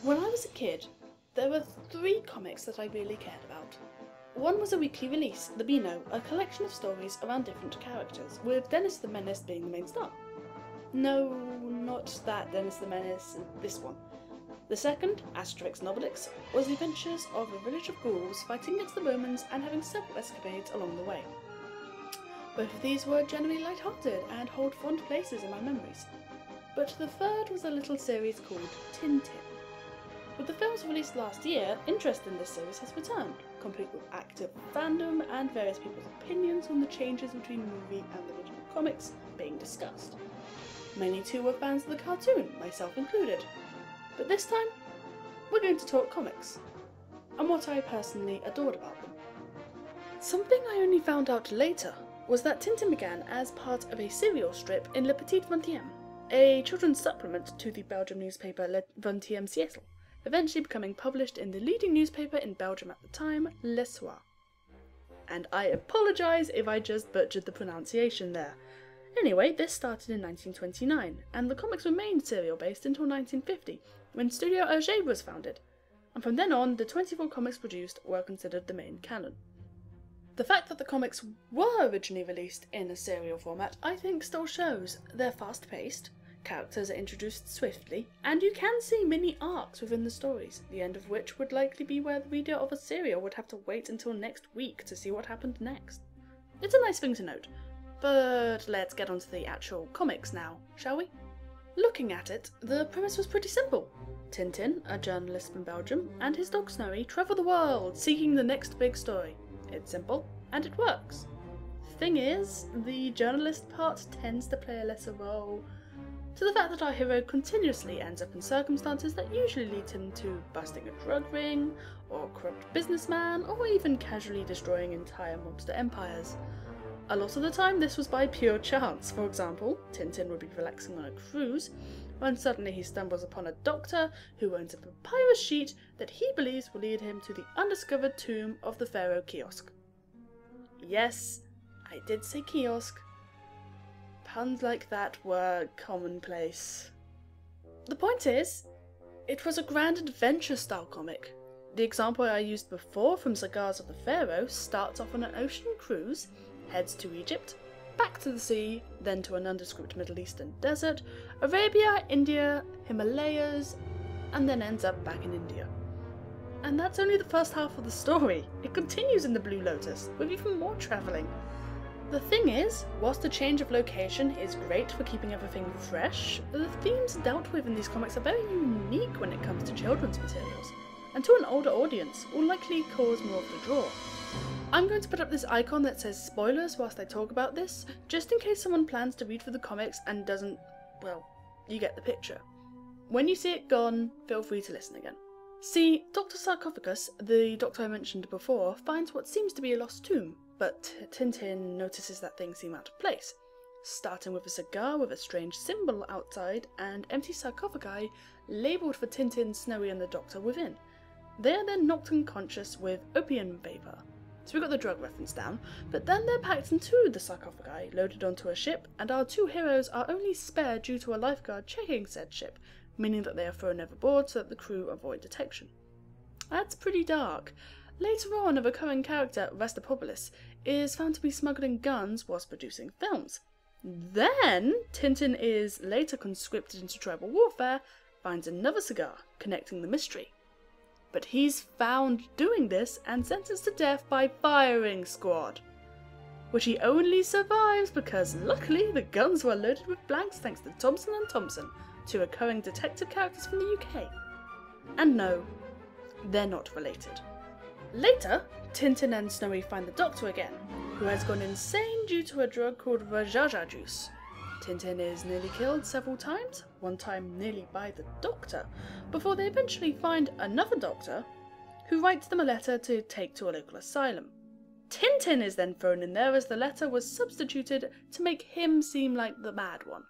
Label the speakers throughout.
Speaker 1: When I was a kid, there were 3 comics that I really cared about. One was a weekly release, The Beano, a collection of stories around different characters, with Dennis the Menace being the main star. No, not that Dennis the Menace, this one. The second, Asterix Novelix, was the adventures of a village of ghouls fighting against the Romans and having several escapades along the way. Both of these were generally light-hearted and hold fond places in my memories. But the third was a little series called Tintin. With the films released last year, interest in this series has returned, complete with active fandom and various people's opinions on the changes between the movie and the original comics being discussed. Many too were fans of the cartoon, myself included. But this time, we're going to talk comics, and what I personally adored about them. Something I only found out later was that Tintin began as part of a serial strip in Le Petit 20e, a children's supplement to the Belgian newspaper Le 20e Siècle, eventually becoming published in the leading newspaper in Belgium at the time, Le Soir. And I apologise if I just butchered the pronunciation there. Anyway, this started in 1929, and the comics remained serial-based until 1950, when Studio Hergé was founded, and from then on, the 24 comics produced were considered the main canon. The fact that the comics were originally released in a serial format, I think still shows they're fast-paced, characters are introduced swiftly, and you can see mini arcs within the stories, the end of which would likely be where the reader of a serial would have to wait until next week to see what happened next. It's a nice thing to note, but let's get on to the actual comics now, shall we? Looking at it, the premise was pretty simple. Tintin, a journalist from Belgium, and his dog Snowy travel the world seeking the next big story. It's simple, and it works. Thing is, the journalist part tends to play a lesser role, to the fact that our hero continuously ends up in circumstances that usually lead him to busting a drug ring, or a corrupt businessman, or even casually destroying entire monster empires. A lot of the time this was by pure chance. For example, Tintin would be relaxing on a cruise, when suddenly he stumbles upon a doctor who owns a papyrus sheet that he believes will lead him to the undiscovered tomb of the Pharaoh Kiosk. Yes, I did say kiosk. Puns like that were commonplace. The point is, it was a grand adventure style comic. The example I used before from Cigars of the Pharaoh starts off on an ocean cruise, heads to Egypt, back to the sea, then to a nondescript Middle Eastern desert, Arabia, India, Himalayas, and then ends up back in India. And that's only the first half of the story. It continues in the Blue Lotus, with even more travelling. The thing is, whilst the change of location is great for keeping everything fresh, the themes dealt with in these comics are very unique when it comes to children's materials, and to an older audience will likely cause more of the draw. I'm going to put up this icon that says spoilers whilst I talk about this, just in case someone plans to read through the comics and doesn't, well, you get the picture. When you see it gone, feel free to listen again. See, Dr. Sarcophagus, the doctor I mentioned before, finds what seems to be a lost tomb, but Tintin notices that things seem out of place, starting with a cigar with a strange symbol outside and empty sarcophagi labelled for Tintin, Snowy and the doctor within. They are then knocked unconscious with opium vapour. So we got the drug reference down, but then they're packed into the sarcophagi, loaded onto a ship, and our 2 heroes are only spared due to a lifeguard checking said ship, meaning that they are thrown overboard so that the crew avoid detection. That's pretty dark. Later on, a recurring character, Rastapopoulos, is found to be smuggling guns whilst producing films. Then, Tintin is later conscripted into tribal warfare, finds another cigar, connecting the mystery. But he's found doing this and sentenced to death by firing squad, which he only survives because luckily the guns were loaded with blanks thanks to Thompson & Thompson, 2 recurring detective characters from the UK. And no, they're not related. Later, Tintin and Snowy find the doctor again, who has gone insane due to a drug called Rajaja juice. Tintin is nearly killed several times, one time nearly by the doctor, before they eventually find another doctor who writes them a letter to take to a local asylum. Tintin is then thrown in there as the letter was substituted to make him seem like the bad one.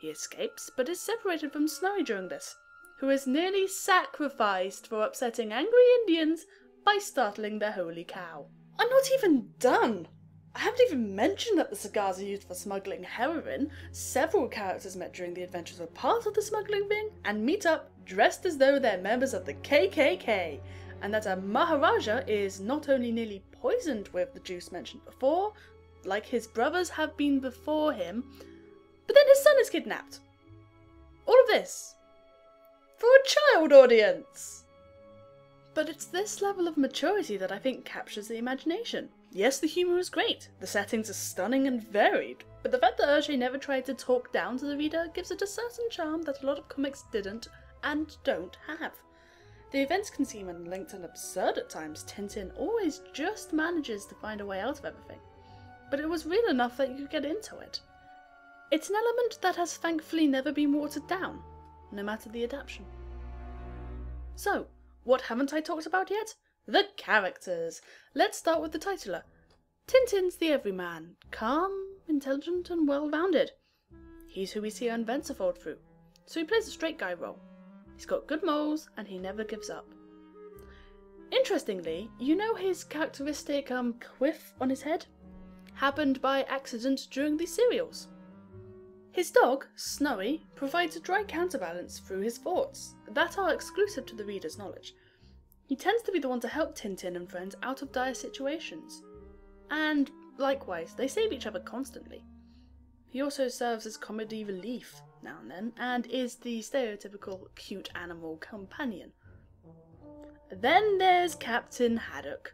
Speaker 1: He escapes, but is separated from Snowy during this, who is nearly sacrificed for upsetting angry Indians by startling their holy cow. I'm not even done! I haven't even mentioned that the cigars are used for smuggling heroin. Several characters met during the adventures are part of the smuggling ring and meet up dressed as though they're members of the KKK, and that a Maharaja is not only nearly poisoned with the juice mentioned before, like his brothers have been before him, but then his son is kidnapped. All of this for a child audience! But it's this level of maturity that I think captures the imagination. Yes, the humour is great, the settings are stunning and varied, but the fact that Hergé never tried to talk down to the reader gives it a certain charm that a lot of comics didn't and don't have. The events can seem unlinked and absurd at times. Tintin always just manages to find a way out of everything, but it was real enough that you could get into it. It's an element that has thankfully never been watered down, no matter the adaptation. So, what haven't I talked about yet? The characters! Let's start with the titular. Tintin's the everyman, calm, intelligent and well-rounded. He's who we see events unfold through, so he plays a straight guy role. He's got good morals and he never gives up. Interestingly, you know his characteristic quiff on his head? Happened by accident during the serials. His dog, Snowy, provides a dry counterbalance through his thoughts that are exclusive to the reader's knowledge. He tends to be the one to help Tintin and friends out of dire situations. And, likewise, they save each other constantly. He also serves as comedy relief now and then, and is the stereotypical cute animal companion. Then there's Captain Haddock,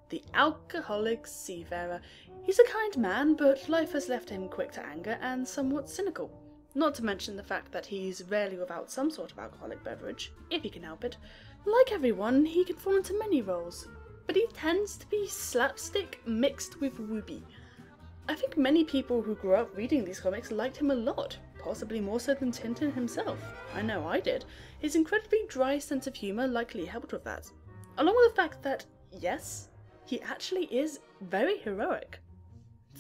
Speaker 1: the alcoholic seafarer. He's a kind man, but life has left him quick to anger and somewhat cynical. Not to mention the fact that he's rarely without some sort of alcoholic beverage, if he can help it. Like everyone, he can fall into many roles, but he tends to be slapstick mixed with whoopee. I think many people who grew up reading these comics liked him a lot, possibly more so than Tintin himself. I know I did. His incredibly dry sense of humour likely helped with that, along with the fact that, yes, he actually is very heroic.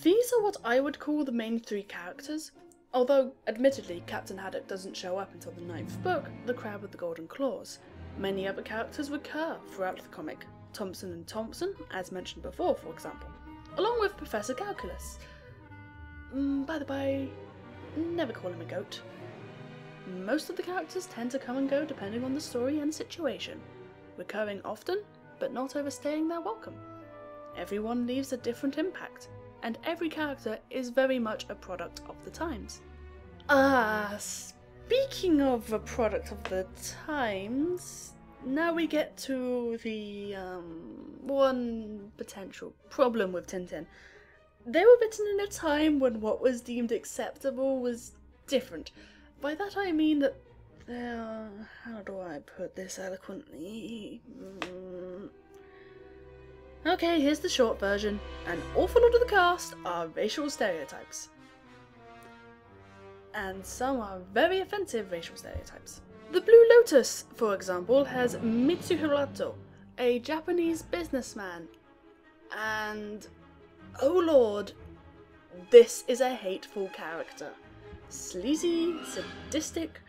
Speaker 1: These are what I would call the main three characters, although, admittedly, Captain Haddock doesn't show up until the 9th book, The Crab with the Golden Claws. Many other characters recur throughout the comic, Thompson and Thompson, as mentioned before, for example, along with Professor Calculus. By the by, never call him a goat. Most of the characters tend to come and go depending on the story and situation, recurring often, but not overstaying their welcome. Everyone leaves a different impact, and every character is very much a product of the times. Speaking of a product of the times, now we get to the one potential problem with Tintin. They were written in a time when what was deemed acceptable was different. By that I mean that how do I put this eloquently? Okay, here's the short version. An awful lot of the cast are racial stereotypes. And some are very offensive racial stereotypes. The Blue Lotus, for example, has Mitsuhirato, a Japanese businessman. And, oh lord, this is a hateful character. Sleazy, sadistic,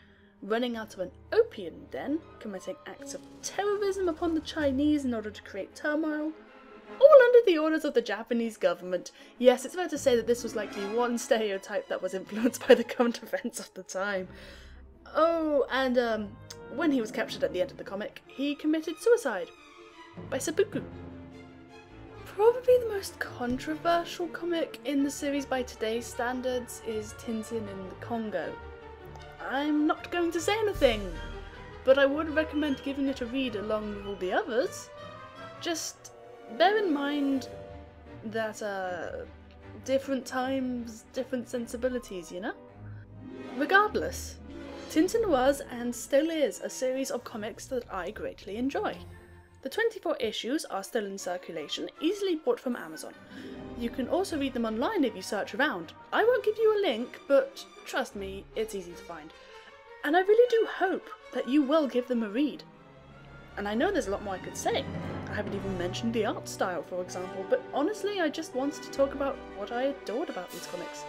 Speaker 1: running out of an opium den, committing acts of terrorism upon the Chinese in order to create turmoil, all under the orders of the Japanese government. Yes, it's fair to say that this was likely one stereotype that was influenced by the current events of the time. Oh, and when he was captured at the end of the comic, he committed suicide by seppuku. Probably the most controversial comic in the series by today's standards is Tintin in the Congo. I'm not going to say anything, but I would recommend giving it a read along with all the others. Just bear in mind that different times, different sensibilities, you know? Regardless, Tintin was and still is a series of comics that I greatly enjoy. The 24 issues are still in circulation, easily bought from Amazon. You can also read them online if you search around. I won't give you a link, but trust me, it's easy to find. And I really do hope that you will give them a read. And I know there's a lot more I could say. I haven't even mentioned the art style, for example, but honestly I just wanted to talk about what I adored about these comics,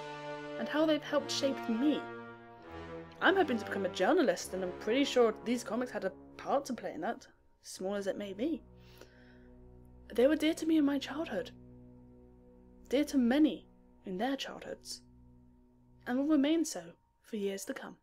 Speaker 1: and how they've helped shape me. I'm hoping to become a journalist, and I'm pretty sure these comics had a part to play in that, small as it may be. They were dear to me in my childhood. dear to many in their childhoods, and will remain so for years to come.